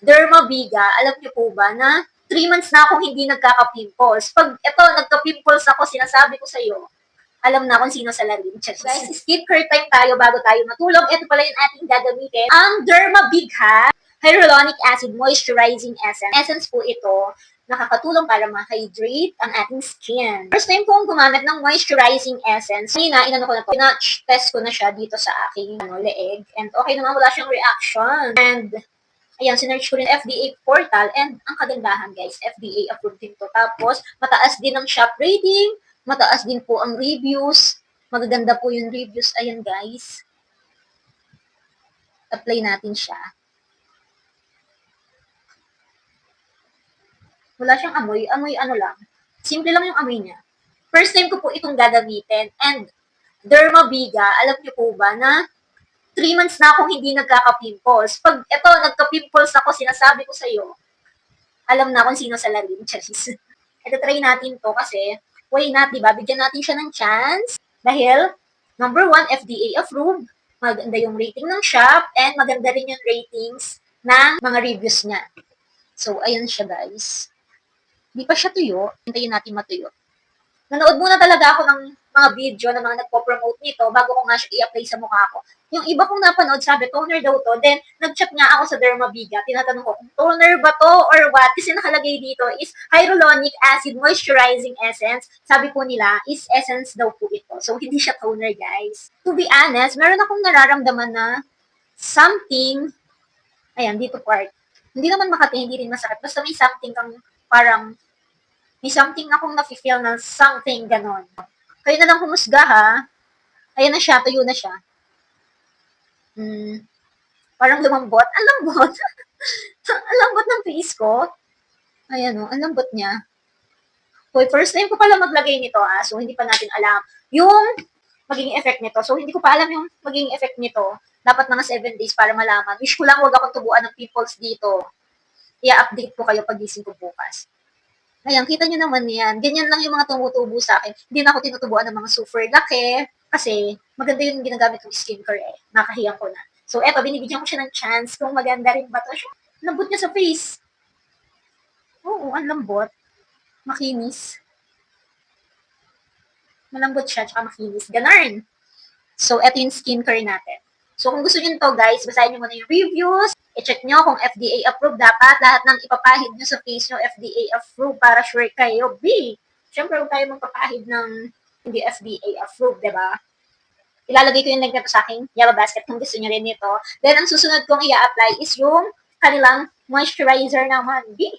Dermaviga, alam niyo po ba na 3 months na akong hindi nagkaka-pimples. Pag eto, nagka-pimples ako, sinasabi ko sa'yo, alam na kung sino sa lalim. Guys, skip care time tayo bago tayo matulog. Ito pala yung ating gagamitin. Ang Dermavigha Hyaluronic Acid Moisturizing Essence. Essence po ito, nakakatulong para ma-hydrate ang ating skin. First time kong gumamit ng moisturizing essence. Kanina, inano ko na to. Test ko na siya dito sa aking leeg. And okay naman, wala siyang reaction. And ayan, sinearch ko rin FDA portal and ang kagandahan guys, FDA approved din to. Tapos, mataas din ang shop rating, mataas din po ang reviews, magaganda po yung reviews. Ayan guys, apply natin siya. Wala siyang amoy, amoy ano lang. Simple lang yung amoy niya. First time ko po itong gagamitin and Dermaviga, alam niyo po ba na 3 months na akong hindi nagkaka-pimples. Pag eto, nagka-pimples ako, sinasabi ko sa'yo, alam na kung sino sa lalim, Charis. Ito try natin to kasi, why not, diba? Bigyan natin siya ng chance. Dahil, number 1, FDA approved. Maganda yung rating ng shop and maganda rin yung ratings ng mga reviews niya. So, ayan siya guys. Hindi pa siya tuyo. Hintayin natin matuyo. Nanood muna talaga ako ng mga video ng mga nagpo-promote nito bago ko nga siya i-apply sa mukha ko. Yung iba kong napanood, sabi, toner daw to. Then, nag-chat nga ako sa Dermaviga. Tinatanong ko, toner ba to or what? Kasi nakalagay dito is Hyaluronic Acid Moisturizing Essence. Sabi po nila, is essence daw po ito. So, hindi siya toner, guys. To be honest, meron akong nararamdaman na something, ayan, dito part. Hindi naman makati, hindi rin masakit. Basta may something kang parang may something akong nafe-feel na something ganon. Kayo na lang humusga ha. Ayan na siya, tuyo na siya. Parang lumambot. Ang lambot. Ang lambot ng face ko. Ayan o, ang lambot niya. Okay, first time ko pala maglagay nito ha. So, hindi pa natin alam yung magiging effect nito. So, hindi ko pa alam yung magiging effect nito. Dapat mga 7 days para malaman. Wish ko lang wag akong tubuan ng pimples dito. I-update ko kayo pag gising ko bukas. Ayan, kita nyo naman yan. Ganyan lang yung mga tumutubo sa akin. Hindi na ako tinutubuan ng mga super laki kasi maganda yung ginagamit kong skincare eh. Nakahiyang ko na. So, eto, binibigyan ko siya ng chance kung maganda rin ba to. Lambot niya sa face. Oo, ang lambot. Makinis. Malambot siya, tsaka makinis. Ganarn. So, eto yung skincare natin. So, kung gusto nyo to guys, basahin nyo muna yung reviews. I-check nyo kung FDA approved. Dapat lahat ng ipapahid nyo sa face nyo FDA approved para sure kayo. B, syempre huwag tayo magpapahid ng hindi FDA approved, diba? Ilalagay ko yung link nito sa aking yellow basket kung gusto nyo rin nito. Then, ang susunod kong i-apply is yung kanilang moisturizer naman. B,